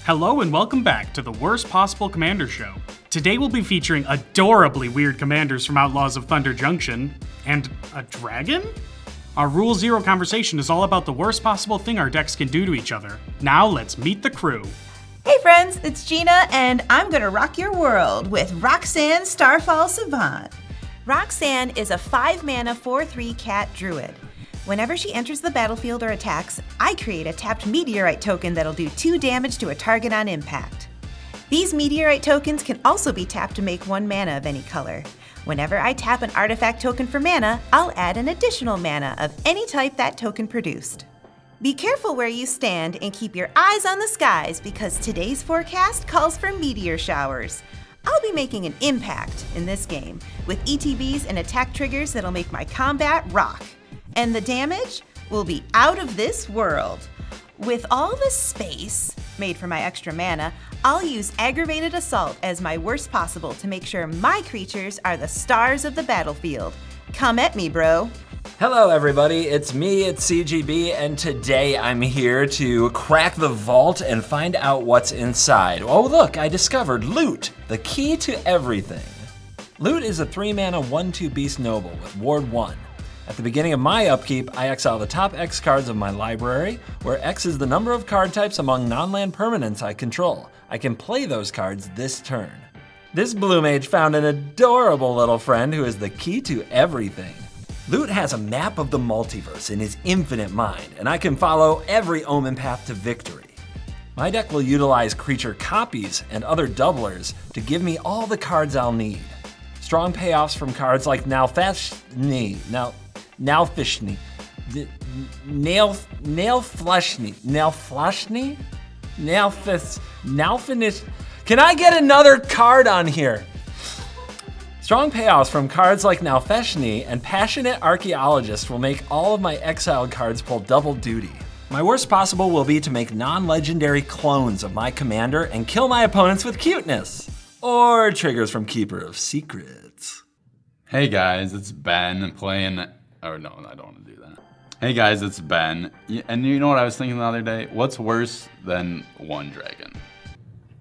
Hello and welcome back to the Worst Possible Commander Show. Today we'll be featuring adorably weird commanders from Outlaws of Thunder Junction, and a dragon? Our Rule Zero conversation is all about the worst possible thing our decks can do to each other. Now let's meet the crew. Hey friends, it's Gina, and I'm gonna rock your world with Roxanne Starfall Savant. Roxanne is a 5-mana 4/3 cat druid. Whenever she enters the battlefield or attacks, I create a tapped meteorite token that'll do 2 damage to a target on impact. These meteorite tokens can also be tapped to make 1 mana of any color. Whenever I tap an artifact token for mana, I'll add an additional mana of any type that token produced. Be careful where you stand and keep your eyes on the skies because today's forecast calls for meteor showers. I'll be making an impact in this game with ETBs and attack triggers that'll make my combat rock. And the damage will be out of this world. With all the space made for my extra mana, I'll use Aggravated Assault as my worst possible to make sure my creatures are the stars of the battlefield. Come at me, bro. Hello everybody, it's me, it's CGB, and today I'm here to crack the vault and find out what's inside. Oh look, I discovered loot, the key to everything. Loot is a 3-mana 1/2 beast noble with Ward 1. At the beginning of my upkeep, I exile the top X cards of my library, where X is the number of card types among non-land permanents I control. I can play those cards this turn. This blue mage found an adorable little friend who is the key to everything. Loot has a map of the multiverse in his infinite mind, and I can follow every omen path to victory. My deck will utilize creature copies and other doublers to give me all the cards I'll need. Strong payoffs from cards like Nailfishni, Nailfinish. Can I get another card on here? Strong payoffs from cards like Nailfishni and Passionate Archaeologist will make all of my exiled cards pull double duty. My worst possible will be to make non-legendary clones of my commander and kill my opponents with cuteness. Or triggers from Keeper of Secrets. Hey guys, it's Ben playing, oh no, I don't want to do that. Hey guys, it's Ben, and you know what I was thinking the other day? What's worse than 1 dragon?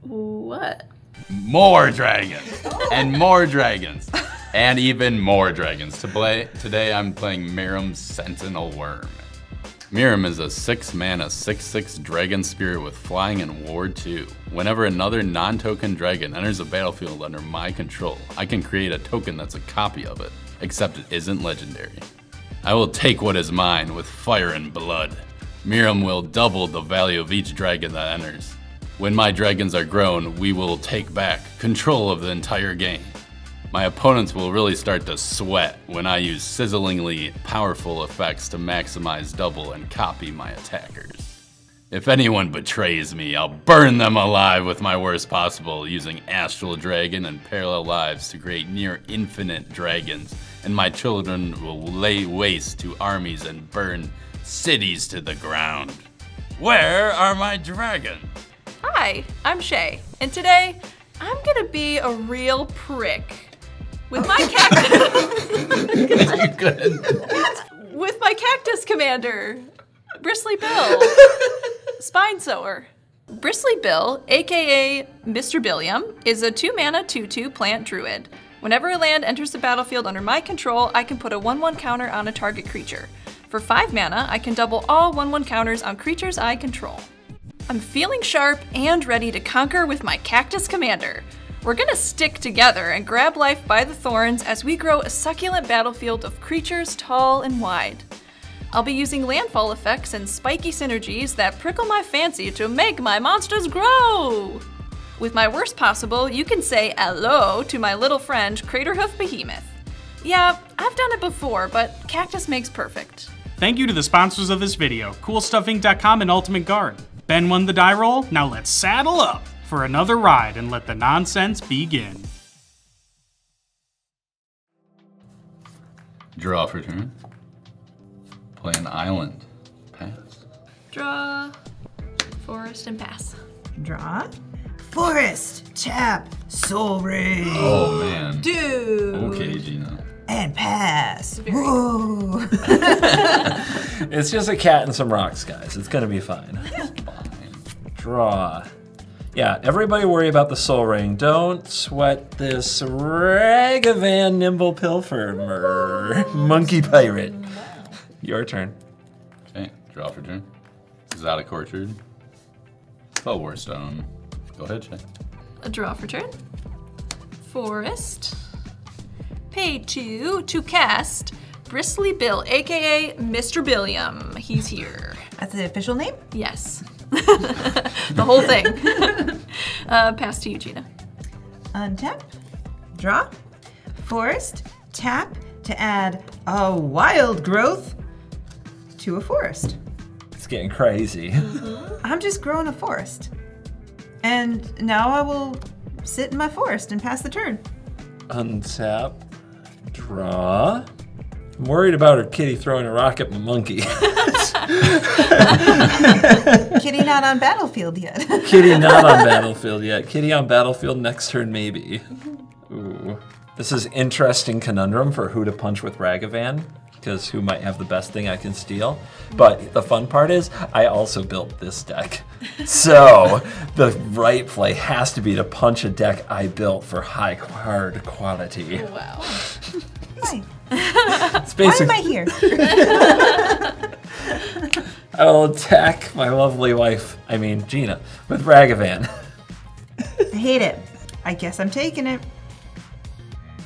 What? More dragons, and more dragons, and even more dragons. Today I'm playing Miirym's Sentinel Wyrm. Miirym is a 6-mana 6/6 dragon spirit with flying and ward 2. Whenever another non-token dragon enters a battlefield under my control, I can create a token that's a copy of it, except it isn't legendary. I will take what is mine with fire and blood. Miirym will double the value of each dragon that enters. When my dragons are grown, we will take back control of the entire game. My opponents will really start to sweat when I use sizzlingly powerful effects to maximize double and copy my attackers. If anyone betrays me, I'll burn them alive with my worst possible, using Astral Dragon and Parallel Lives to create near infinite dragons, and my children will lay waste to armies and burn cities to the ground. Where are my dragons? Hi, I'm Shea, and today I'm gonna be a real prick. With my with my cactus commander, Bristly Bill, Spine Sower. Bristly Bill, aka Mr. Billiam, is a 2-mana 2/2 plant druid. Whenever a land enters the battlefield under my control, I can put a 1/1 counter on a target creature. For 5 mana, I can double all 1/1 counters on creatures I control. I'm feeling sharp and ready to conquer with my cactus commander. We're gonna stick together and grab life by the thorns as we grow a succulent battlefield of creatures tall and wide. I'll be using landfall effects and spiky synergies that prickle my fancy to make my monsters grow! With my worst possible, you can say hello to my little friend Craterhoof Behemoth. Yeah, I've done it before, but cactus makes perfect. Thank you to the sponsors of this video, CoolStuffInc.com and Ultimate Guard. Ben won the die roll, now let's saddle up for another ride and let the nonsense begin. Draw for turn. Play an island. Pass. Draw, forest, and pass. Draw. Forest, tap, Soul Ring. Oh man. Dude. Okay, Gina. And pass. Very Whoa. It's just a cat and some rocks, guys. It's gonna be fine. Fine. Draw. Yeah, everybody worry about the soul ring. Don't sweat this Ragavan nimble pilfer, monkey pirate. Your turn. Okay, draw for turn. Exotic Orchard. Oh, Warstone. Go ahead, Shea. A draw for turn. Forest. Pay 2 to cast Bristly Bill, aka Mr. Billiam. He's here. That's the official name? Yes. The whole thing. Pass to you, Gina. Untap, draw, forest, tap to add a wild growth to a forest. It's getting crazy. I'm just growing a forest. And now I will sit in my forest and pass the turn. Untap, draw. I'm worried about her kitty throwing a rock at my monkey. Kitty not on battlefield yet. Kitty not on battlefield yet. Kitty on battlefield next turn maybe. Ooh. This is interesting conundrum for who to punch with Ragavan, because who might have the best thing I can steal. But the fun part is, I also built this deck. So the right play has to be to punch a deck I built for hard quality. Wow. Hi. It's Why basic. am I here? I will attack my lovely wife, Gina, with Ragavan. I hate it. I guess I'm taking it.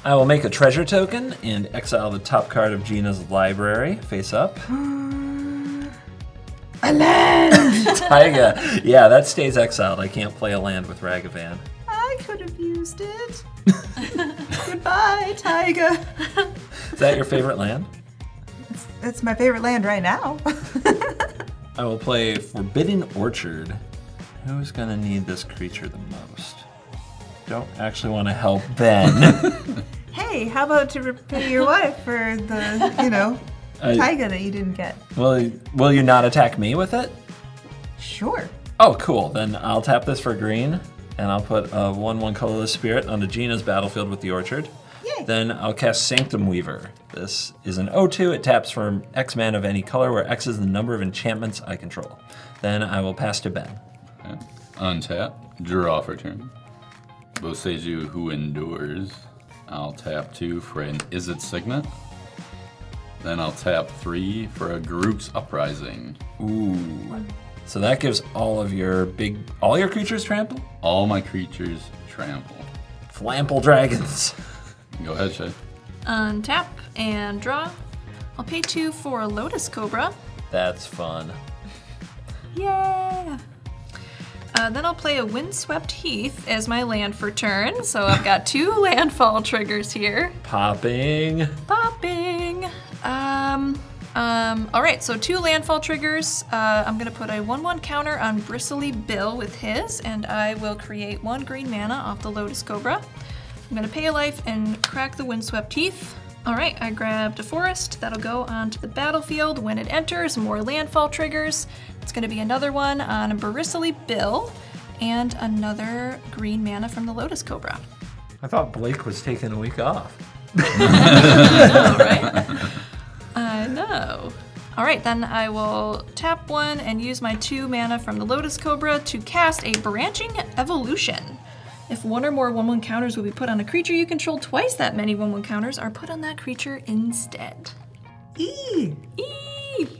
I will make a treasure token and exile the top card of Gina's library, face up. A land! Taiga. Yeah, that stays exiled. I can't play a land with Ragavan. I could have used it. Goodbye, Taiga. Is that your favorite land? That's my favorite land right now. I will play Forbidden Orchard. Who's gonna need this creature the most? Don't actually want to help Ben. Hey, how about to repay your wife for the, Taiga that you didn't get? Will you not attack me with it? Sure. Oh, cool. Then I'll tap this for green, and I'll put a 1/1 colorless spirit onto Gina's battlefield with the orchard. Yay. Then I'll cast Sanctum Weaver. This is an 0/2. It taps for X mana of any color, where X is the number of enchantments I control. Then I will pass to Ben. Okay. Untap, draw for turn. Boseiju Who Endures. I'll tap 2 for an Is It Signet. Then I'll tap 3 for a Group's Uprising. Ooh. So that gives all your creatures trample? All my creatures trample. Flample dragons. Go ahead, Shea. Untap and draw. I'll pay 2 for a Lotus Cobra. That's fun. Yeah. Then I'll play a Windswept Heath as my land for turn. So I've got 2 landfall triggers here. Popping. Popping. All right, so 2 landfall triggers. I'm gonna put a 1/1 counter on Bristly Bill with his, and I will create 1 green mana off the Lotus Cobra. I'm gonna pay a life and crack the Windswept Heath. All right, I grabbed a forest. That'll go onto the battlefield when it enters. More landfall triggers. It's gonna be another one on Bristly Bill and another green mana from the Lotus Cobra. I thought Blake was taking a week off. I know, right? I know. All right, then I will tap 1 and use my 2 mana from the Lotus Cobra to cast a Branching Evolution. If 1 or more 1/1 counters will be put on a creature you control, twice that many 1/1 counters are put on that creature instead. Eee. Eee.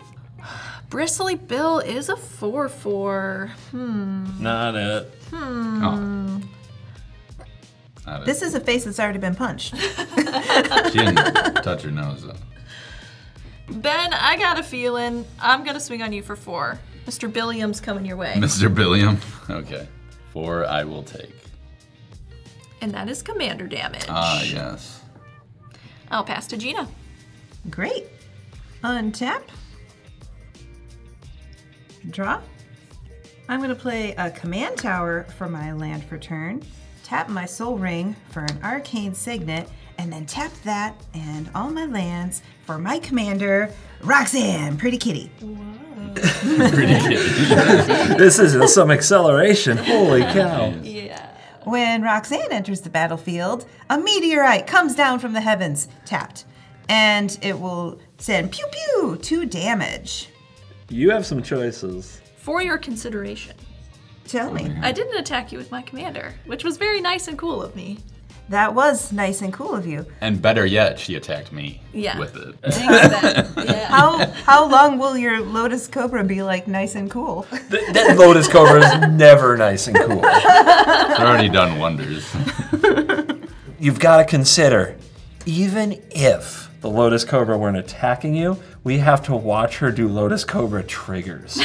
Bristly Bill is a 4/4. Not it. Oh. Not it. This is a face that's already been punched. She didn't touch her nose, though. Ben, I got a feeling I'm gonna swing on you for 4. Mr. Billiam's coming your way. Mr. Billiam? Okay. 4 I will take. And that is commander damage. Ah, yes. I'll pass to Gina. Great. Untap. Draw. I'm going to play a command tower for my land for turn, tap my soul ring for an arcane signet, and then tap that and all my lands for my commander, Roxanne, Pretty Kitty. Pretty kitty. This is some acceleration. Holy cow. Yeah. When Roxanne enters the battlefield, a meteorite comes down from the heavens, tapped, and it will send pew pew 2 damage. You have some choices. For your consideration. Tell me. I didn't attack you with my commander, which was very nice and cool of me. That was nice and cool of you. And better yet, she attacked me with it. How long will your Lotus Cobra be like nice and cool? That Lotus Cobra is never nice and cool. It's already done wonders. You've got to consider, even if the Lotus Cobra weren't attacking you, we have to watch her do Lotus Cobra triggers.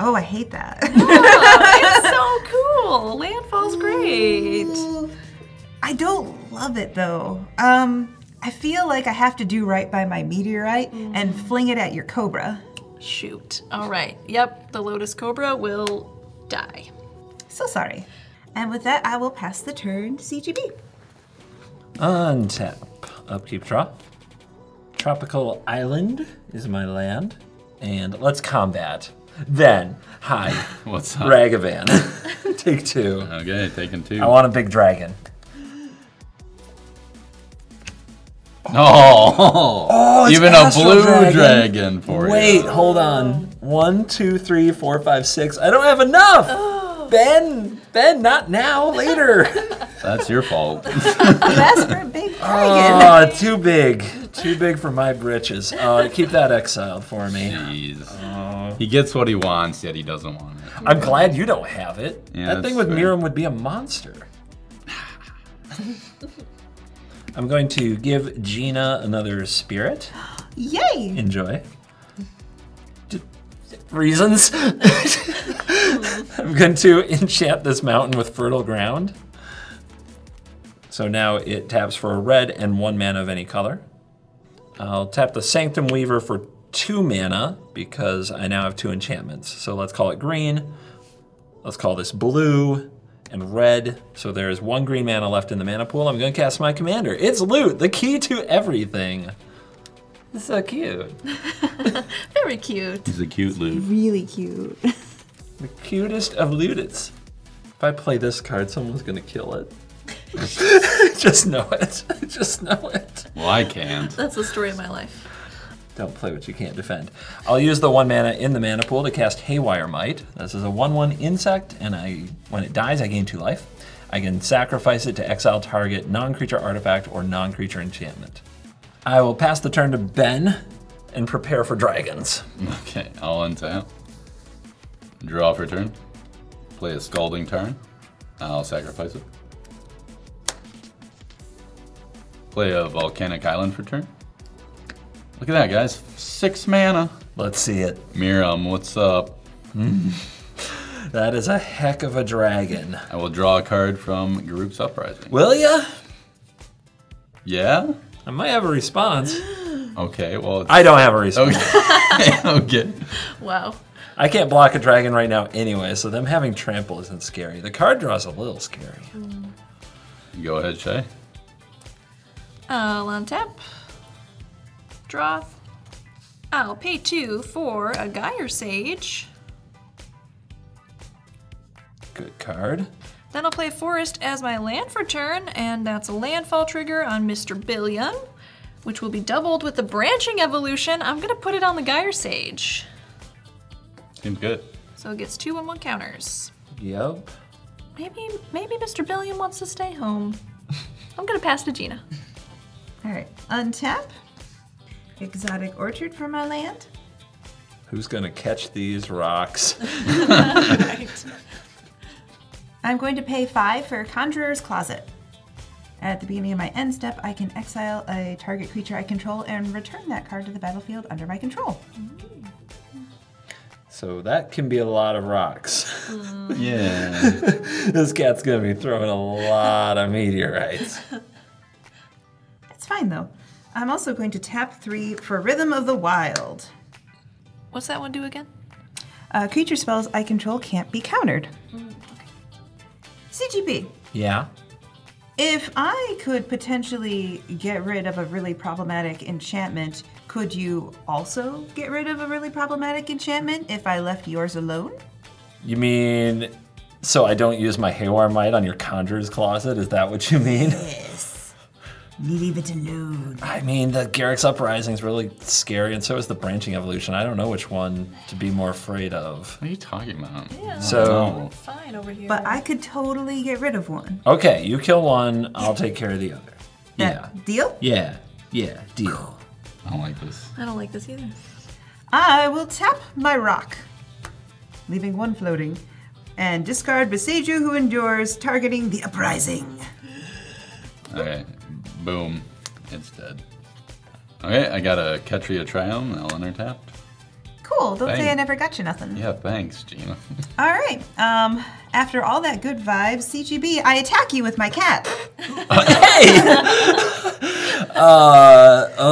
Oh, I hate that. Oh, it's so cool. Landfall's great. I don't love it though. I feel like I have to do right by my meteorite and fling it at your Cobra. Shoot. All right. Yep, the Lotus Cobra will die. So sorry. And with that, I will pass the turn to CGB. Untap. Upkeep draw. Tropical Island is my land. And let's combat. Then, hide. What's up? Ragavan. Take 2. Okay, taking 2. I want a big dragon. Oh, it's even a Astral blue dragon for you. Wait, hold on. 1, 2, 3, 4, 5, 6. I don't have enough. Ben, not now. Later. That's your fault. You asked for a big dragon. Oh, too big. Too big for my britches. Keep that exiled for me. Jeez. He gets what he wants, yet he doesn't want it. I'm glad you don't have it. Yeah, that thing that's with fair. Miirym would be a monster. I'm going to give Gina another spirit. Yay! Enjoy. Reasons. I'm going to enchant this mountain with fertile ground. So now it taps for a red and 1 mana of any color. I'll tap the Sanctum Weaver for 2 mana because I now have 2 enchantments. So let's call it green. Let's call this blue and red. So there's 1 green mana left in the mana pool. I'm going to cast my commander. It's Loot, the key to everything. It's so cute. Very cute. He's a cute loot. Really cute. The cutest of Lootits. If I play this card, someone's going to kill it. Just know it. Just know it. Well, I can't. That's the story of my life. Don't play what you can't defend. I'll use the 1 mana in the mana pool to cast Haywire Might. This is a 1/1 insect, and when it dies, I gain 2 life. I can sacrifice it to exile target non-creature artifact or non-creature enchantment. I will pass the turn to Ben and prepare for dragons. Okay, I'll untap. Draw for turn. Play a Scalding Tarn. I'll sacrifice it. Play a Volcanic Island for turn. Look at that, guys. 6 mana. Let's see it. Miirym, what's up? That is a heck of a dragon. I will draw a card from Group's Uprising. Will ya? Yeah? I might have a response. Okay, well... I don't have a response. Okay. Okay. Wow. I can't block a dragon right now anyway, so them having trample isn't scary. The card draw is a little scary. Go ahead, Shea. I'll untap. Draw. I'll pay 2 for a Gyre Sage. Good card. Then I'll play Forest as my land for turn, and that's a landfall trigger on Mr. Billion, which will be doubled with the Branching Evolution. I'm gonna put it on the Gyre Sage. Seems good. So it gets 2 and 1 counters. Yep. Maybe Mr. Billion wants to stay home. I'm gonna pass to Gina. All right, untap. Exotic Orchard for my land. Who's gonna catch these rocks? Right. I'm going to pay 5 for Conjurer's Closet. At the beginning of my end step, I can exile a target creature I control and return that card to the battlefield under my control. So that can be a lot of rocks. Yeah. This cat's gonna be throwing a lot of meteorites. It's fine though. I'm also going to tap 3 for Rhythm of the Wild. What's that one do again? Creature spells I control can't be countered. CGP. Yeah. If I could potentially get rid of a really problematic enchantment, could you also get rid of a really problematic enchantment if I left yours alone? You mean, so I don't use my Haywire Might on your Conjurer's Closet? Is that what you mean? Yes. Leave it alone. I mean, the Garrick's Uprising is really scary, and so is the Branching Evolution. I don't know which one to be more afraid of. What are you talking about? Yeah. So, Fine over here. But I could totally get rid of one. okay, you kill one, I'll take care of the other. Deal? Yeah, deal. I don't like this. I don't like this either. I will tap my rock, leaving one floating, and discard Beseiju who endures, targeting the Uprising. Okay, boom, it's dead. Okay, I got a Ketria Triumph, I'll enter tapped. Cool, don't say I Thanks. never got you nothing. Yeah, thanks, Gina. All right, after all that good vibes, CGB, I attack you with my cat.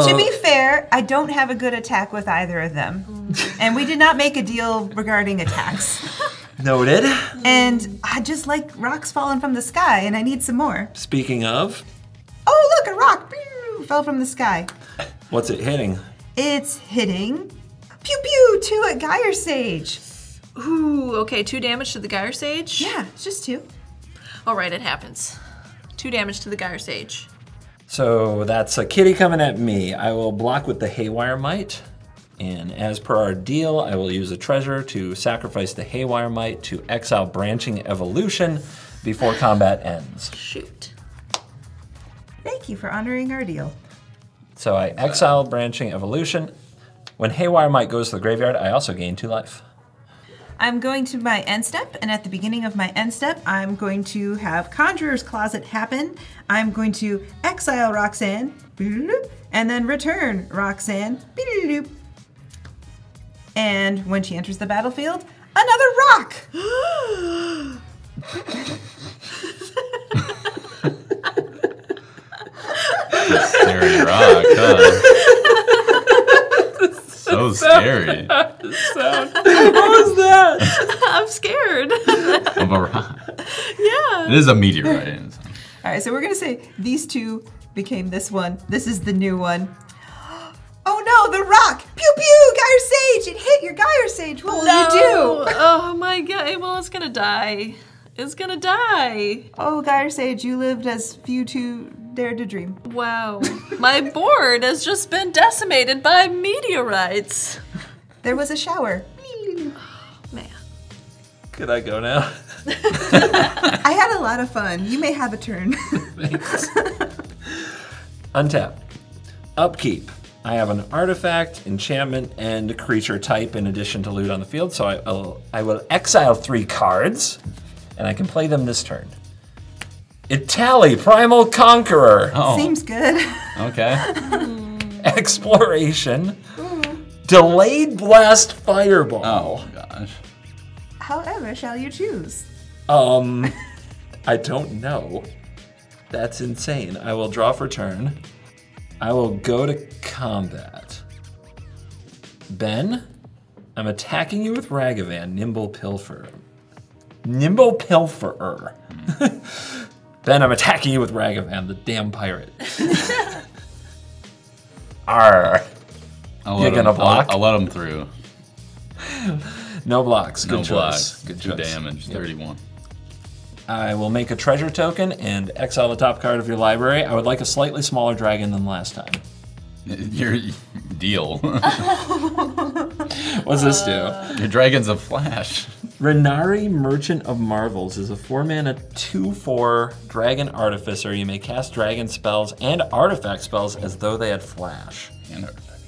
To be fair, I don't have a good attack with either of them. And we did not make a deal regarding attacks. Noted. And I just like rocks falling from the sky, and I need some more. Speaking of, Oh, look, a rock pew, fell from the sky. what's it hitting? It's hitting, pew pew, 2 at Gyre Sage. Ooh, okay, 2 damage to the Gyre Sage. Yeah, it's just 2. All right, it happens. 2 damage to the Gyre Sage. So that's a kitty coming at me. I will block with the Haywire Might. And as per our deal, I will use a treasure to sacrifice the Haywire Might to exile Branching Evolution before combat ends. Shoot. Thank you for honoring our deal. So I exile Branching Evolution. When Haywire Might goes to the graveyard, I also gain 2 life. I'm going to my end step, and at the beginning of my end step, I'm going to have Conjurer's Closet happen. I'm going to exile Roxanne, and then return Roxanne. And when she enters the battlefield, another rock! Scary rock, huh? So scary. What was that? I'm scared. Of a rock. Yeah. It is a meteorite. All right, so we're gonna say these 2 became this one. This is the new one. Oh no, the rock! Pew pew, Gyre Sage! It hit your Gyre Sage. What will you do? Oh my god. Well, it's gonna die. It's gonna die. Oh, Gyre Sage, you lived as few two dared to dream. Wow. My board has just been decimated by meteorites. There was a shower. Man. Could I go now? I had a lot of fun. You may have a turn. Thanks. Untap. Upkeep. I have an artifact, enchantment, and creature type in addition to loot on the field, so I will exile 3 cards, and I can play them this turn. Itali, Primal Conqueror. Oh, Seems good. okay. Exploration. Delayed Blast Fireball. Oh, gosh. However, shall you choose? I don't know. That's insane. I will draw for turn. I will go to combat. Ben, I'm attacking you with Ragavan, Nimble Pilferer. Nimble Pilferer. Ben, I'm attacking you with Ragavan, the damn pirate. Arr. You're gonna block? I'll let him through. No blocks. Good No choice. blocks. Good 2 choice. damage, 31. I will make a treasure token and exile the top card of your library. I would like a slightly smaller dragon than last time. Your deal. What's this do? Your dragon's a flash. Renari, Merchant of Marvels, is a 4-mana 2/4 dragon artificer. You may cast dragon spells and artifact spells as though they had flash. And artifact.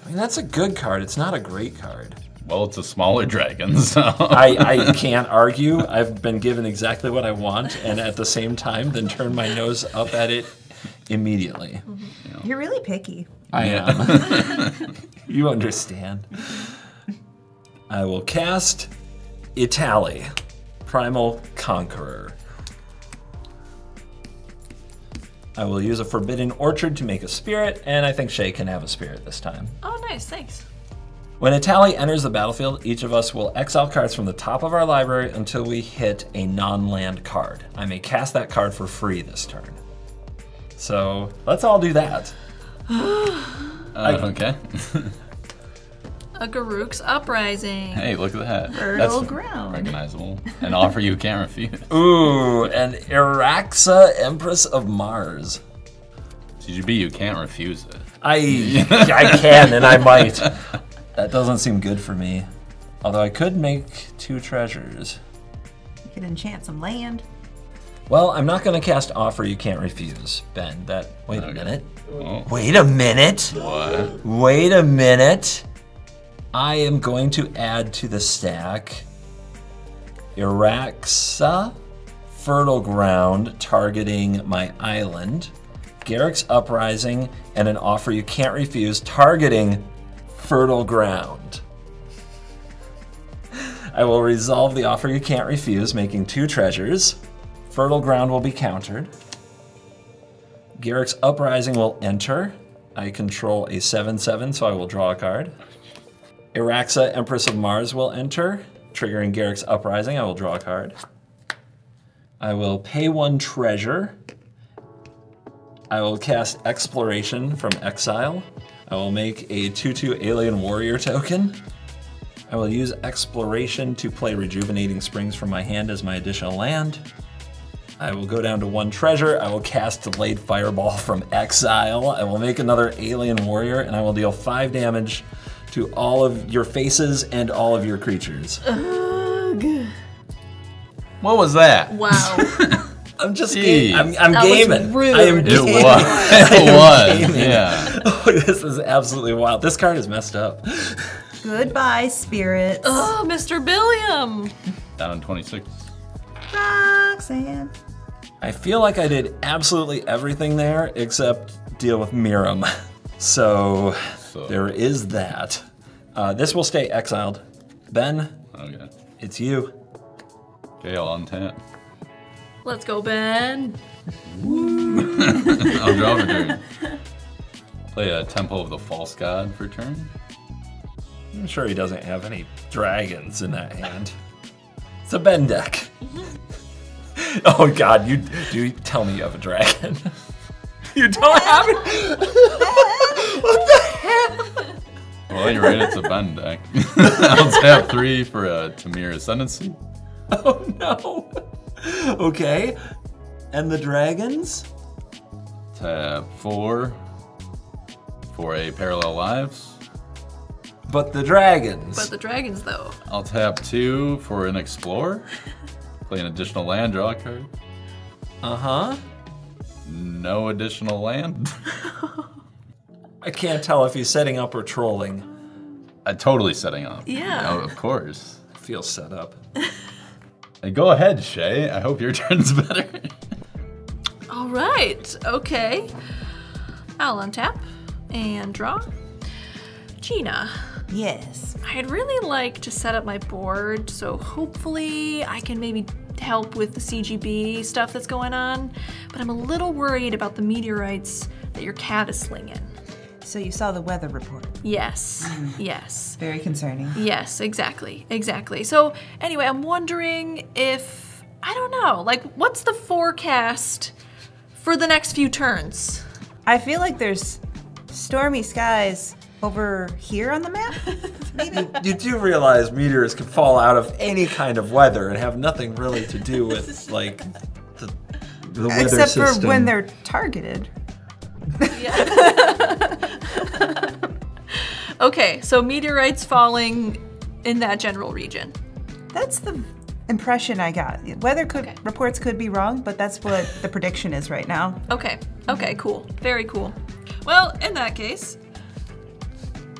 I mean, that's a good card. It's not a great card. Well, it's a smaller dragon, so. I can't argue. I've been given exactly what I want, and at the same time, then turn my nose up at it immediately. You're really picky. I am. You understand. I will cast Itali, Primal Conqueror. I will use a Forbidden Orchard to make a spirit, and I think Shea can have a spirit this time. Oh, nice, thanks. When Itali enters the battlefield, each of us will exile cards from the top of our library until we hit a non-land card. I may cast that card for free this turn. So let's all do that. Okay. A Garruk's Uprising. Hey, look at that. Fertile That's ground. recognizable. An offer you can't refuse. Ooh, and Iraxa, Empress of Mars. CGB, you can't refuse it. I can, and I might. That doesn't seem good for me. Although I could make 2 treasures. You could enchant some land. Well, I'm not going to cast Offer You Can't Refuse, Ben. Wait a minute. Oh. Wait a minute. What? Wait a minute. I am going to add to the stack Iraxa, Fertile Ground, targeting my island, Garrick's Uprising, and an Offer You Can't Refuse, targeting Fertile Ground. I will resolve the Offer You Can't Refuse, making 2 treasures. Fertile Ground will be countered. Garrick's Uprising will enter. I control a 7/7, so I will draw a card. Iraxa, Empress of Mars will enter, triggering Garrick's Uprising. I will draw a card. I will pay 1 treasure. I will cast Exploration from Exile. I will make a 2/2 Alien Warrior token. I will use Exploration to play Rejuvenating Springs from my hand as my additional land. I will go down to 1 treasure. I will cast Delayed Fireball from Exile. I will make another Alien Warrior, and I will deal 5 damage to all of your faces and all of your creatures. Ugh. What was that? Wow. I'm just Jeez. I'm That gaming. was rude. I am It gaming. was. It was. gaming. Yeah. Oh, this is absolutely wild. This card is messed up. Goodbye, spirits. Oh, Mr. Billiam. Down 26. Roxanne. I feel like I did absolutely everything there except deal with Miirym. So there is that. This will stay exiled. Ben, Okay. it's you. Okay, I'll untap. Let's go, Ben. I'll draw for turn. Play a Temple of the False God for turn. I'm sure he doesn't have any dragons in that hand. It's a Ben deck. Oh God, you tell me you have a dragon. You don't have it? What the heck? Well, you're right, it's a Ben deck. I'll tap 3 for a Tamir Ascendancy. Oh no. Okay. And the dragons? Tap 4 for a Parallel Lives. But the dragons. But the dragons, though. I'll tap 2 for an Explorer. Play an additional land, draw a card. Uh-huh. No additional land. I can't tell if he's setting up or trolling. Totally setting up. Yeah. Oh, of course. Feels set up. Hey, go ahead, Shea. I hope your turn's better. All right. Okay. I'll untap and draw. Gina. Yes. I'd really like to set up my board, so hopefully I can maybe help with the CGB stuff that's going on, but I'm a little worried about the meteorites that your cat is slinging. So you saw the weather report. Yes, yes. Very concerning. Yes, exactly, exactly. So anyway, I'm wondering if, I don't know, like what's the forecast for the next few turns? I feel like there's stormy skies over here on the map. Maybe. You do realize meteors can fall out of any kind of weather and have nothing really to do with like the weather Except system. for when they're targeted. Okay, so meteorites falling in that general region. That's the impression I got. Weather Okay. reports could be wrong, but that's what the prediction is right now. Okay, okay, cool. Very cool. Well, in that case,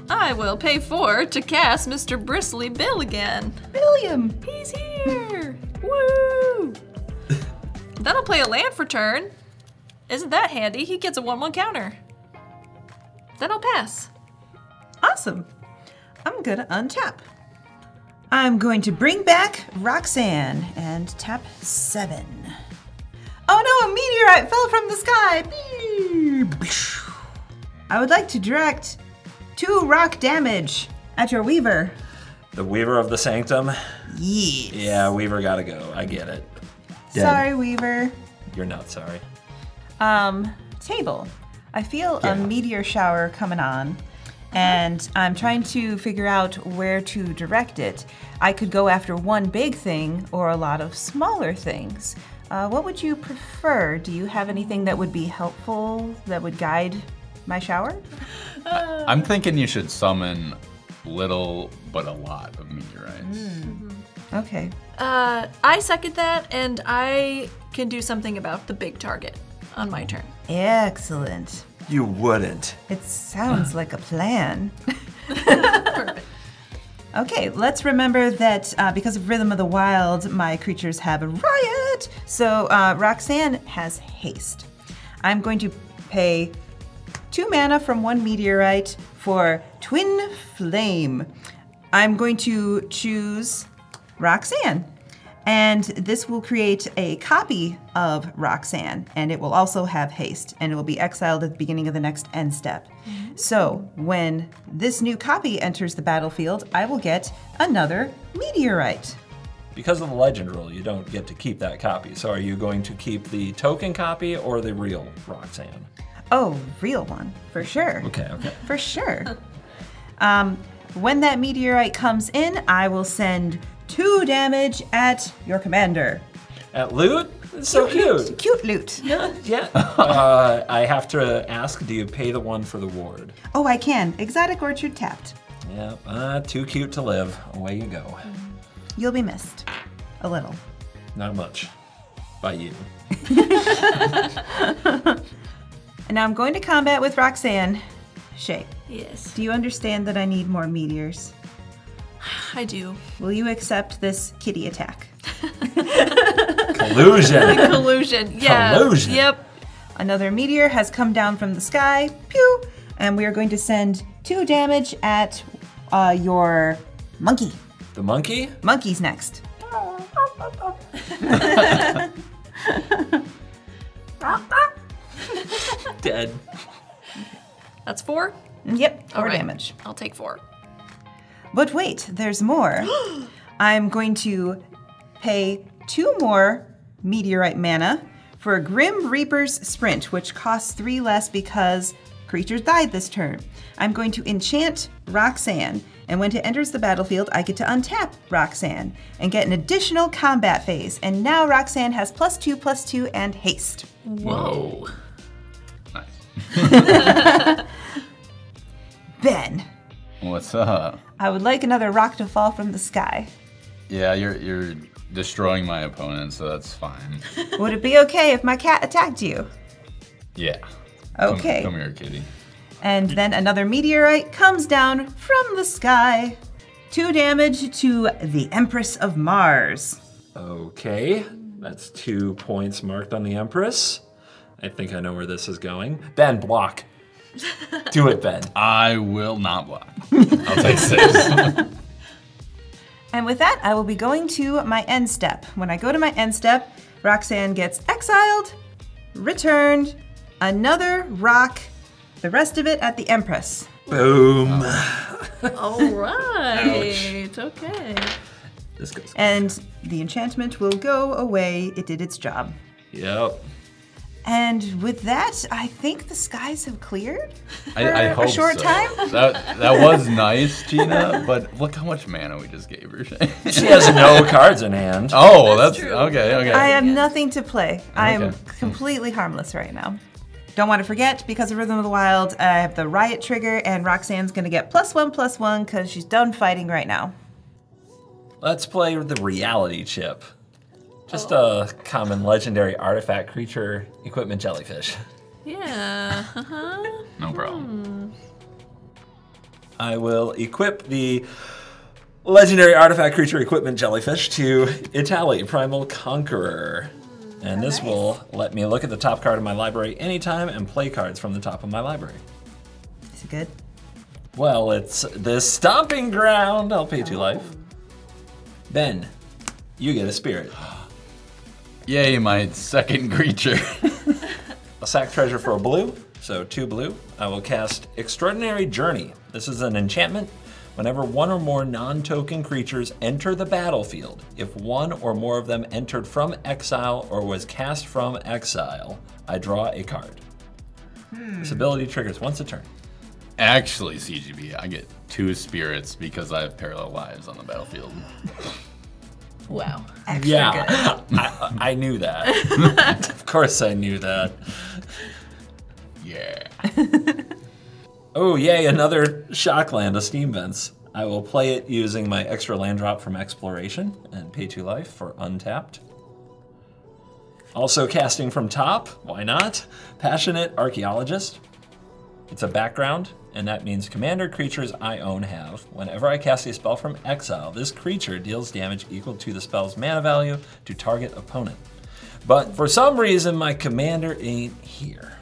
I will pay 4 to cast Mr. Bristly Bill again. William! He's here! Woo! Then I'll play a land for turn. Isn't that handy? He gets a 1/1 counter. Then I'll pass. Awesome. I'm gonna untap. I'm going to bring back Roxanne and tap 7. Oh no, a meteorite fell from the sky! I would like to direct 2 rock damage at your Weaver. The Weaver of the Sanctum? Yes. Yeah, Weaver gotta go. I get it. Dead. Sorry, Weaver. You're not sorry. Table. I feel a meteor shower coming on, and I'm trying to figure out where to direct it. I could go after one big thing or a lot of smaller things. What would you prefer? Do you have anything that would be helpful, that would guide my shower? I'm thinking you should summon little but a lot of meteorites. Okay. I second that, and I can do something about the big target on my turn. Excellent. You wouldn't. It sounds like a plan. Perfect. Okay, let's remember that because of Rhythm of the Wild, my creatures have a riot. So Roxanne has haste. I'm going to pay 2 mana from 1 meteorite for Twin Flame. I'm going to choose Roxanne. And this will create a copy of Roxanne, and it will also have haste, and it will be exiled at the beginning of the next end step. So when this new copy enters the battlefield, I will get another meteorite. Because of the legend rule, you don't get to keep that copy. So are you going to keep the token copy or the real Roxanne? Oh, real one, for sure. Okay. For sure. When that meteorite comes in, I will send 2 damage at your commander. At loot? It's so cute. Cute loot. Yeah. I have to ask, do you pay the 1 for the ward? Oh, I can. Exotic Orchard tapped. Yeah, too cute to live. Away you go. You'll be missed. A little. Not much. By you. And now I'm going to combat with Roxanne. Shea, Yes, do you understand that I need more meteors? I do. Will you accept this kitty attack? Collusion. Collusion. Yeah. Collusion. Yep. Another meteor has come down from the sky. Pew! And we are going to send 2 damage at your monkey. The monkey? Monkey's next. Dead. That's 4. Yep, 4 All right. damage. I'll take 4. But wait, there's more. I'm going to pay 2 more meteorite mana for Grim Reaper's Sprint, which costs 3 less because creatures died this turn. I'm going to enchant Roxanne, and when it enters the battlefield, I get to untap Roxanne and get an additional combat phase. And now Roxanne has +2/+2 and haste. Whoa. Nice. Ben, What's up? I would like another rock to fall from the sky. Yeah, you're destroying my opponent, so that's fine. Would it be okay if my cat attacked you? Yeah. Okay. Come here, kitty. And then another meteorite comes down from the sky. 2 damage to the Empress of Mars. Okay. That's 2 points marked on the Empress. I think I know where this is going. Ben, block. Do it, Ben. I will not block. I'll take 6. And with that, I will be going to my end step. When I go to my end step, Roxanne gets exiled, returned, another rock, the rest of it at the Empress. Boom. All right. Okay. This goes. And the enchantment will go away. It did its job. Yep. And with that, I think the skies have cleared for I hope a short so. time. That was nice, Gina, but look how much mana we just gave her. She has no cards in hand. Oh, That's that's true. okay. I have nothing to play. I am Okay. completely harmless right now. Don't want to forget, because of Rhythm of the Wild, I have the Riot trigger, and Roxanne's going to get +1/+1 because she's done fighting right now. Let's play with the reality chip. Just a common legendary artifact creature equipment jellyfish. Yeah. No problem. I will equip the legendary artifact creature equipment jellyfish to Italy, Primal Conqueror. And this will let me look at the top card of my library anytime and play cards from the top of my library. Is it good? Well, it's the stomping ground. I'll pay 2 life. Ben, you get a spirit. Yay, my second creature. A sack treasure for a blue, so 2 blue. I will cast Extraordinary Journey. This is an enchantment. Whenever 1 or more non-token creatures enter the battlefield, if 1 or more of them entered from exile or was cast from exile, I draw a card. This ability triggers once a turn. Actually, CGB, I get 2 spirits because I have parallel lives on the battlefield. Wow. Extra Yeah, good. I knew that. Of course I knew that. Yeah. Oh, yay, another Shockland of Steam Vents. I will play it using my extra land drop from Exploration and pay 2 life for untapped. Also casting from top, why not? Passionate Archaeologist. It's a background, and that means commander creatures I own have. Whenever I cast a spell from exile, this creature deals damage equal to the spell's mana value to target opponent. But for some reason, my commander ain't here.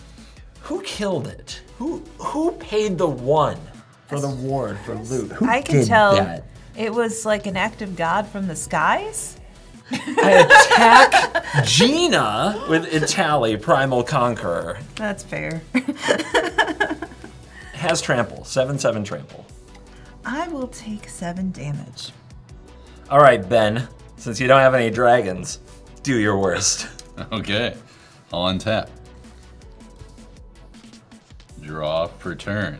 Who killed it? Who paid the 1 for the ward for loot? Who I can did tell that? it was like an act of God from the skies. I attack Gina with Itali, Primal Conqueror. That's fair. Has trample, 7/7 trample. I will take 7 damage. All right, Ben, since you don't have any dragons, do your worst. Okay. I'll untap. Draw per turn.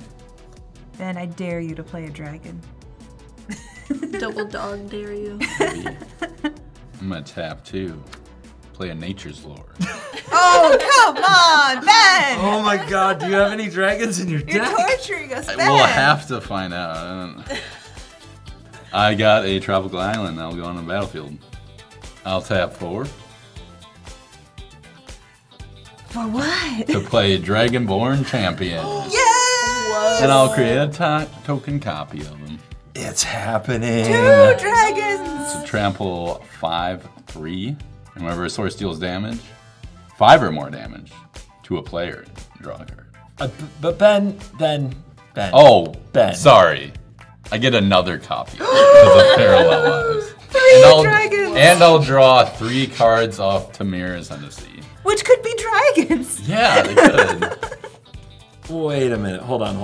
Ben, I dare you to play a dragon. Double dog dare you. Maybe. I'm gonna tap 2. Play a Nature's Lore. Oh, come on, Ben! Oh my god, do you have any dragons in your You're deck? torturing us, Ben! We'll have to find out. I got a tropical island that'll go on the battlefield. I'll tap 4 For what? to play Dragonborn Champion. Yes! And I'll create a token copy of them. It's happening. 2 dragons! To trample 5/3, and whenever a source deals damage, 5 or more damage to a player, draw a card. But Ben. Oh, Ben. Sorry. I get another copy because of parallel lives. 3 dragons! And I'll draw 3 cards off Tamira's Embassy. Which could be dragons. Yeah, they could. Wait a minute. Hold on.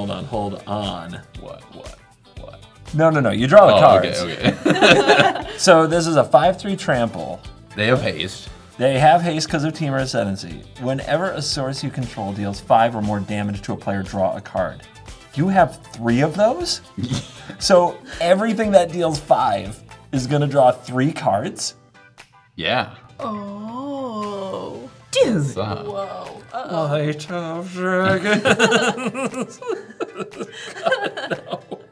What? No. You draw the cards. Okay. So this is a 5/3 trample. They have haste. They have haste because of Team Ascendancy. Whenever a source you control deals 5 or more damage to a player, draw a card. You have 3 of those? So everything that deals 5 is going to draw 3 cards? Yeah. Oh. Dude! So, Whoa. Light of Dragons.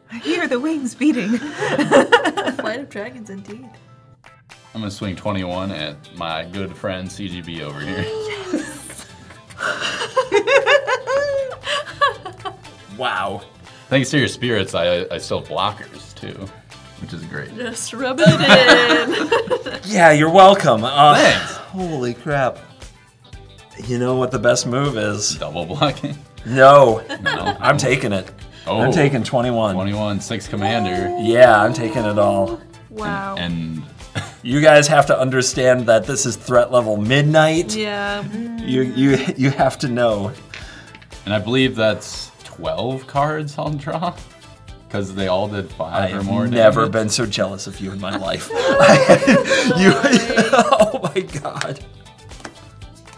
I hear the wings beating. Flight of Dragons, indeed. I'm going to swing 21 at my good friend CGB over here. Wow. Thanks to your spirits, I still have blockers too, which is great. Just rubbing it in. Yeah, you're welcome. Thanks. Holy crap. You know what the best move is? Double blocking. No. No. I'm taking it. Oh, I'm taking 21. 21, 6 commander. Yeah, I'm taking it all. Wow. And You guys have to understand that this is threat level midnight. Yeah. You have to know. And I believe that's 12 cards I'll draw, because they all did 5 or more I've never damage. been so jealous of you in my life. Oh my god.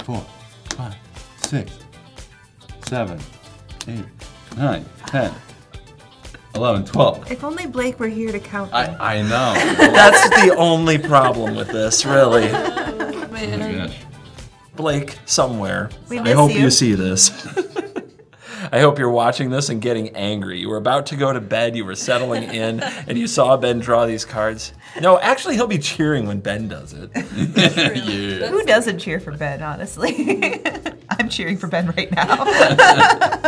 4, 5, 6, 7, 8, 9, 10, 11, 12. If only Blake were here to count them. I know. That's the only problem with this, really. Oh, Oh man. my gosh. Blake, somewhere. We I miss hope you. you see this. I hope you're watching this and getting angry. You were about to go to bed, you were settling in, and you saw Ben draw these cards. No, actually, he'll be cheering when Ben does it. Yeah. Who doesn't cheer for Ben, honestly? I'm cheering for Ben right now.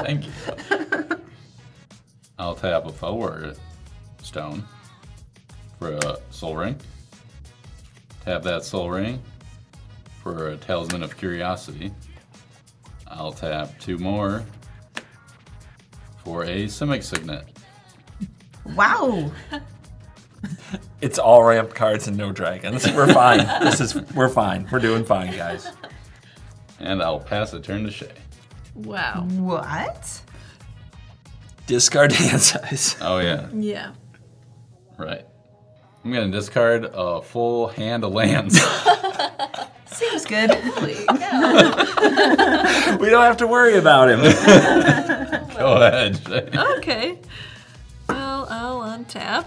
Thank you. I'll tap a forward stone for a soul ring. Tap that soul ring for a talisman of curiosity. I'll tap 2 more for a Simic Signet. Wow. It's all ramp cards and no dragons. We're fine. We're fine. We're doing fine, guys. And I'll pass the turn to Shea. Wow. What? Discard hand size. Oh yeah, Yeah. right. I'm gonna discard a full hand of lands. Seems good. Yeah. We don't have to worry about him. Go ahead, Shea. Okay. Well, I'll untap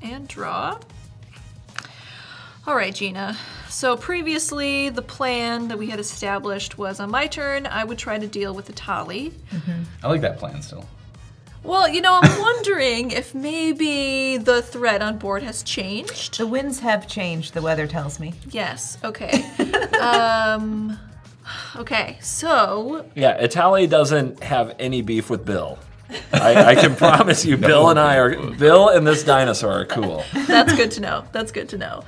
and draw. All right, Gina. So previously, the plan that we had established was on my turn, I would try to deal with the Tali. I like that plan still. Well, you know, I'm wondering if maybe the threat on board has changed. The winds have changed, the weather tells me. Yes, okay. Okay, so... Yeah, Italy doesn't have any beef with Bill. I can promise you, Bill and this dinosaur are cool. That's good to know. That's good to know.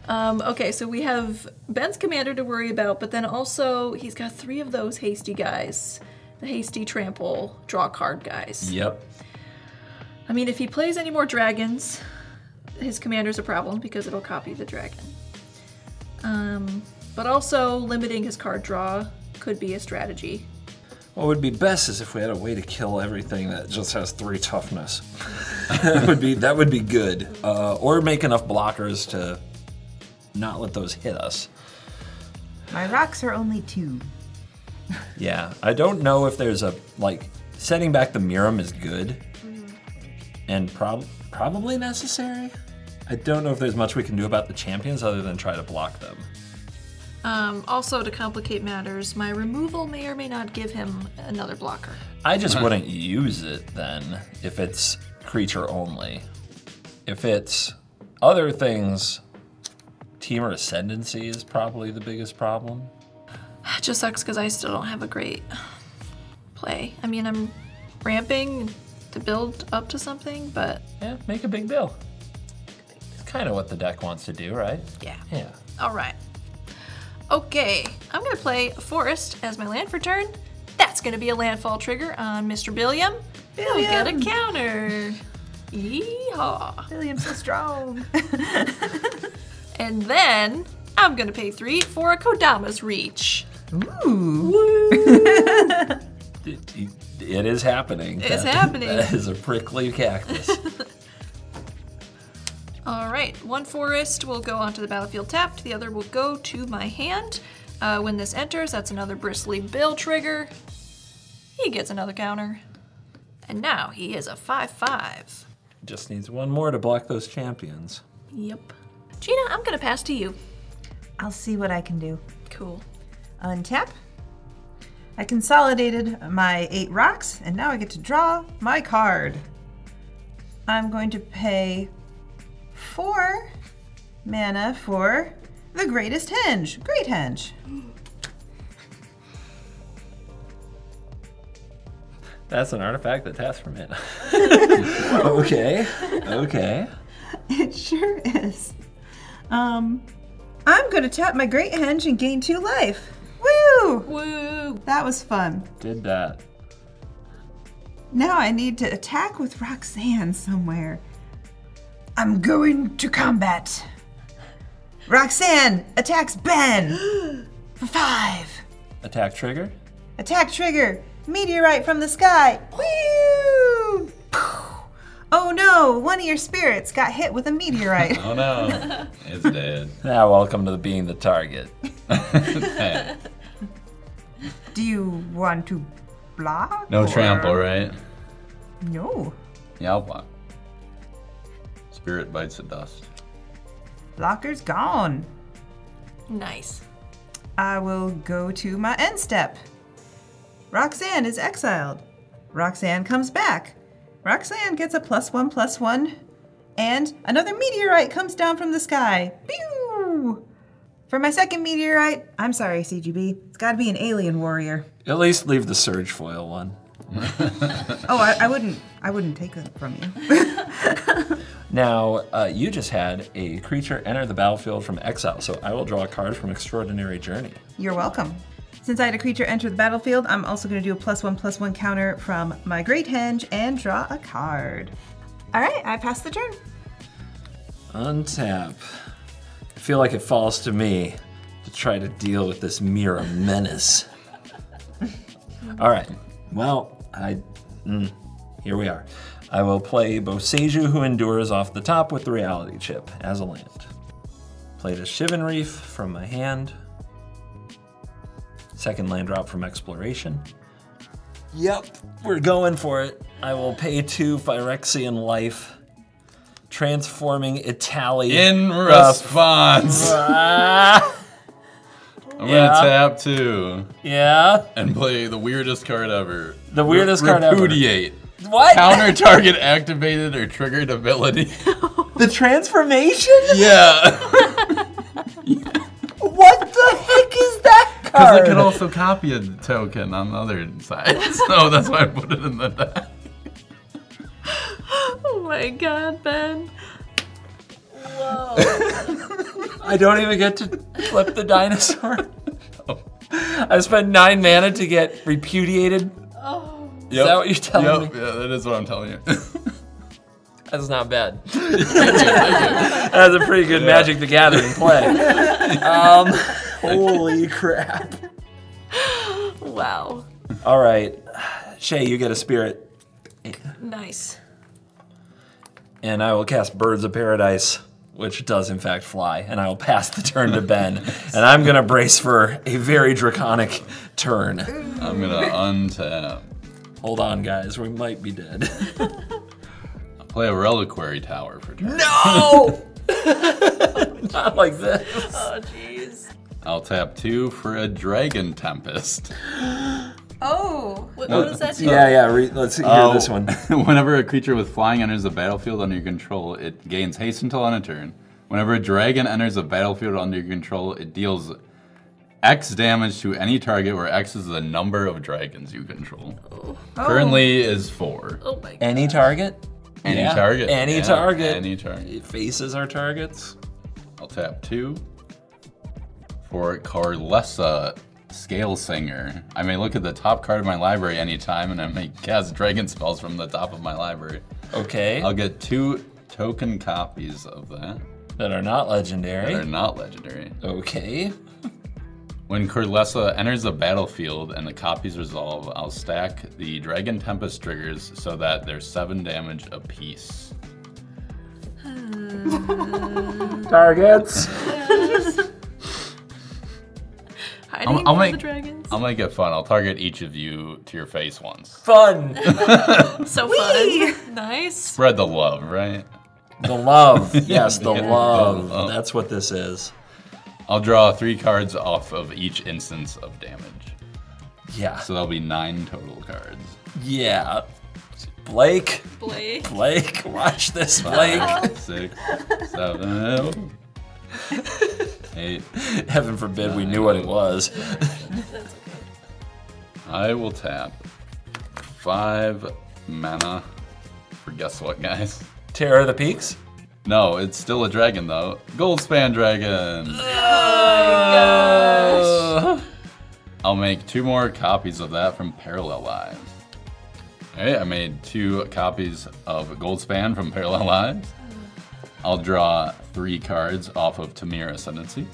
Okay, so we have Ben's commander to worry about, but then also he's got 3 of those hasty guys. The hasty trample draw card guys. Yep. I mean, if he plays any more dragons, his commander's a problem because it'll copy the dragon. But also limiting his card draw could be a strategy. What would be best is if we had a way to kill everything that just has 3 toughness. that would be good. Or make enough blockers to not let those hit us. My rocks are only 2. Yeah, I don't know if there's setting back the Miirym is good and probably necessary. I don't know if there's much we can do about the champions other than try to block them. Also, to complicate matters, my removal may or may not give him another blocker. I just wouldn't use it then if it's creature only. If it's other things, Teamer Ascendancy is probably the biggest problem. It just sucks because I still don't have a great play. I mean, I'm ramping to build up to something, but... Yeah, make a big bill. It's kind of what the deck wants to do, right? Yeah. Yeah. All right. Okay, I'm gonna play a forest as my land for turn. That's gonna be a landfall trigger on Mr. Billiam. He'll get a counter. Yeehaw. William's so strong. And then I'm gonna pay 3 for a Kodama's Reach. Ooh. Woo! It is happening. It's happening. That is a prickly cactus. All right, 1 forest will go onto the battlefield tapped. The other will go to my hand. When this enters, that's another Bristly Bill trigger. He gets another counter. And now he is a 5/5. Just needs 1 more to block those champions. Yep. Gina, I'm gonna pass to you. I'll see what I can do. Cool. Untap. I consolidated my 8 rocks, and now I get to draw my card. I'm going to pay 4 mana for the Greatest Henge. Great Henge. That's an artifact that taps for mana. Okay. It sure is. I'm going to tap my Great Henge and gain 2 life. Woo! Woo! That was fun. Did that. Now I need to attack with Roxanne somewhere. I'm going to combat. Roxanne attacks Ben for 5. Attack trigger? Attack trigger. Meteorite from the sky. Woo! Oh no, one of your spirits got hit with a meteorite. Oh no, it's dead. Now welcome to being the target. Hey, Do you want to block? no or- trample, right? No. Yeah, I'll block. Spirit bites the dust. Blocker's gone. Nice. I will go to my end step. Roxanne is exiled. Roxanne comes back. Roxanne gets a +1/+1, and another meteorite comes down from the sky. Pew! For my second meteorite, I'm sorry, CGB, it's gotta be an alien warrior. At least leave the surge foil one. Oh, I wouldn't take it from you. Now, you just had a creature enter the battlefield from exile, so I will draw a card from Extraordinary Journey. You're welcome. Since I had a creature enter the battlefield, I'm also going to do a +1/+1 counter from my Great Henge and draw a card. All right, I pass the turn. Untap. I feel like it falls to me to try to deal with this Miirym menace. All right, well, here we are. I will play Boseiju, who endures off the top with the Reality Chip as a land. Played a Shivan Reef from my hand. Second land drop from Exploration. Yep, we're going for it. I will pay 2 Phyrexian life. transforming Italian. In response. I'm gonna tap 2. Yeah. And play the weirdest card ever. The weirdest card ever. Repudiate. What? Counter target activated or triggered ability. The transformation? Yeah. What the heck is that card? Because it could also copy a token on the other side. So that's why I put it in the deck. Oh my god, Ben. Whoa. I don't even get to flip the dinosaur. I spent 9 mana to get repudiated. Oh. Is that what you're telling me? Yeah, that is what I'm telling you. That's not bad. Thank you. That's a pretty good Magic the Gathering play. Holy crap. Wow. All right. Shea, you get a spirit. Nice. And I will cast Birds of Paradise, which does in fact fly. And I will pass the turn to Ben. And I'm going to brace for a very draconic turn. I'm going to untap. Hold on, guys. We might be dead. I'll play a Reliquary Tower for turn. No! Not like this. Oh, jeez. I'll tap 2 for a Dragon Tempest. Oh, what does that do? Yeah. Let's hear this one. Whenever a creature with flying enters the battlefield under your control, it gains haste until end of turn. Whenever a dragon enters the battlefield under your control, it deals X damage to any target where X is the number of dragons you control. Oh. Currently is 4. Oh my god. Any target? Any target. Any target. Any target. It faces our targets. I'll tap 2 for Carlessa Scale Singer. I may look at the top card of my library anytime, and I may cast dragon spells from the top of my library. Okay. I'll get 2 token copies of that. That are not legendary. That are not legendary. Okay. When Carlessa enters the battlefield and the copies resolve, I'll stack the Dragon Tempest triggers so that they're 7 damage apiece. Targets. Hiding from the dragons. I'll make it fun. I'll target each of you to your face once. Fun. So fun. Nice. Spread the love, right? The love. Yes, the Yeah. love. Oh. That's what this is. I'll draw 3 cards off of each instance of damage. Yeah. So there'll be 9 total cards. Yeah. Blake, watch this, Blake. 5, 6, 7, 8. Heaven forbid we knew what it was. I will tap 5 mana for guess what, guys? Terror of the Peaks? No, it's still a dragon though. Goldspan dragon. Oh my gosh. I'll make 2 more copies of that from Parallel Lives. Alright, I made 2 copies of Goldspan from Parallel Lives. I'll draw 3 cards off of Tamir Ascendancy.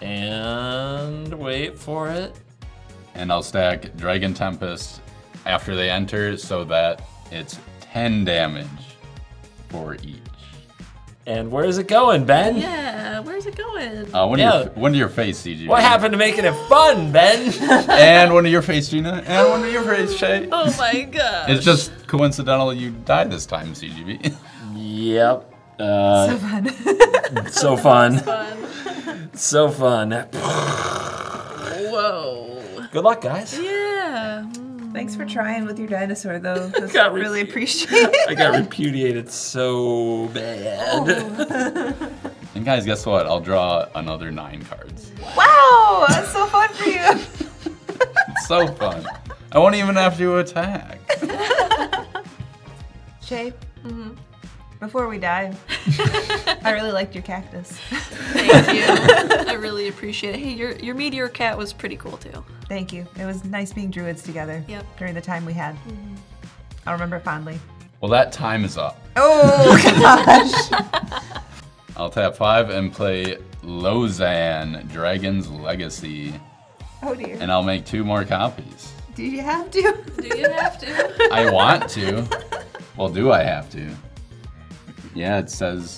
And wait for it. And I'll stack Dragon Tempest after they enter so that it's 10 damage for each. And where's it going, Ben? Yeah, where's it going? One to your face, CG. What happened to making it fun, Ben? And one to your face, Gina. And one to your face, Shea. Oh my god. It's just coincidental you die this time, CGB. Yep. So fun. So fun. fun. So fun. Whoa. Good luck, guys. Yeah. Thanks for trying with your dinosaur, though. That's Got really appreciated. I got repudiated so bad. And guys, guess what? I'll draw another 9 cards. Wow, that's so fun for you. It's so fun. I won't even have to attack. Shea, before we die, I really liked your cactus. Thank you. I really appreciate it. Hey, your meteor cat was pretty cool too. Thank you. It was nice being druids together during the time we had. I'll remember it fondly. Well, that time is up. Oh, gosh. I'll tap 5 and play Lozan, Dragon's Legacy. Oh, dear. And I'll make 2 more copies. Do you have to? Do you have to? I want to. Well, do I have to? Yeah, it doesn't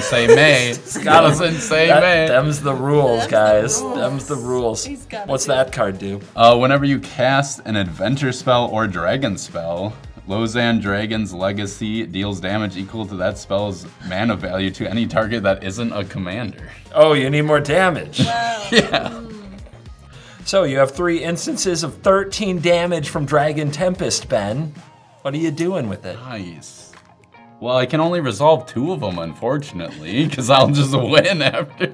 say May. It doesn't say May. Them's the rules, guys. the rules. Them's the rules. He's gotta What's do that it. card do? Whenever you cast an adventure spell or dragon spell, Lozan Dragon's Legacy deals damage equal to that spell's mana value to any target that isn't a commander. Oh, you need more damage. Yeah. So you have 3 instances of 13 damage from Dragon Tempest, Ben. What are you doing with it? Nice. Well, I can only resolve 2 of them, unfortunately, because I'll just win after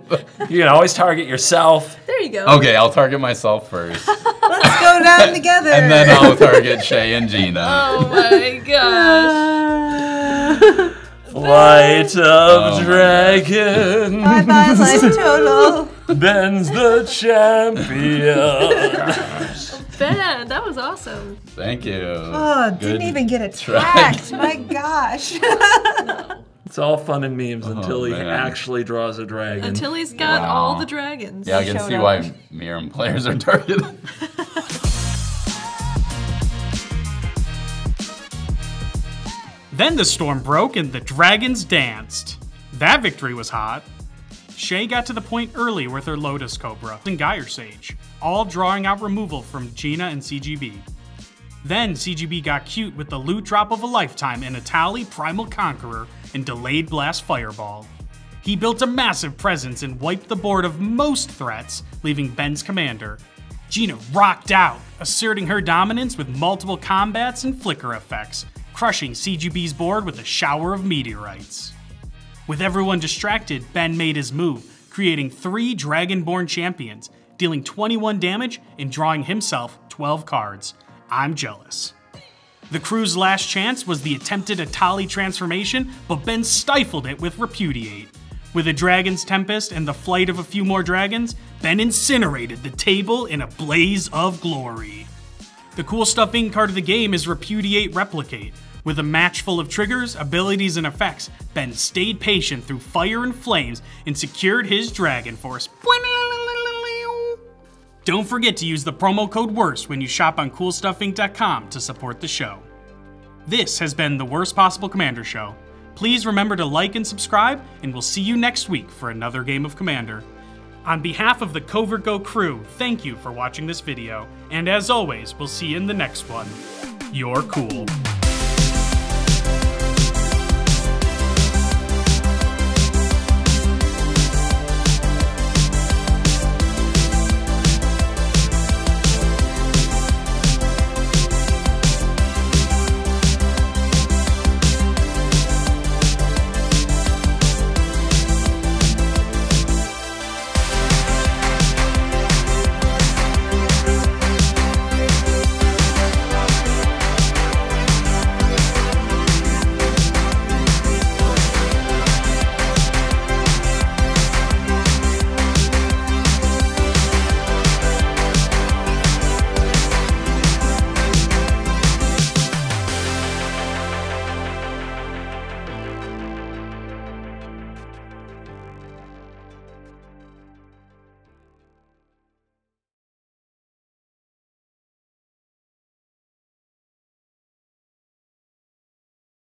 You can always target yourself. There you go. Okay, I'll target myself first. Let's go down together. And then I'll target Shea and Gina. Oh my gosh. Flight of Dragon. Bye-bye, life total. Ben's the champion. Ben, that was awesome. Thank you. Oh, didn't Good even get try. attacked. My gosh. It's all fun and memes until he man. actually draws a dragon. Until he's got Wow. all the dragons. Yeah, I can showed see up. why Miirym players are targeted. Then the storm broke and the dragons danced. That victory was hot. Shea got to the point early with her Lotus Cobra and Gyre Sage, all drawing out removal from Gina and CGB. Then CGB got cute with the loot drop of a lifetime in Atali Primal Conqueror and Delayed Blast Fireball. He built a massive presence and wiped the board of most threats, leaving Ben's commander. Gina rocked out, asserting her dominance with multiple combats and flicker effects, crushing CGB's board with a shower of meteorites. With everyone distracted, Ben made his move, creating 3 Dragonborn champions, dealing 21 damage and drawing himself 12 cards. I'm jealous. The crew's last chance was the attempted Atali transformation, but Ben stifled it with Repudiate. With a Dragon's Tempest and the flight of a few more dragons, Ben incinerated the table in a blaze of glory. The cool stuff ink card of the game is Repudiate Replicate. With a match full of triggers, abilities, and effects, Ben stayed patient through fire and flames and secured his Dragon Force. Don't forget to use the promo code WORST when you shop on CoolStuffInc.com to support the show. This has been the Worst Possible Commander Show. Please remember to like and subscribe, and we'll see you next week for another game of Commander. On behalf of the Covertgoblue crew, thank you for watching this video, and as always, we'll see you in the next one. You're cool.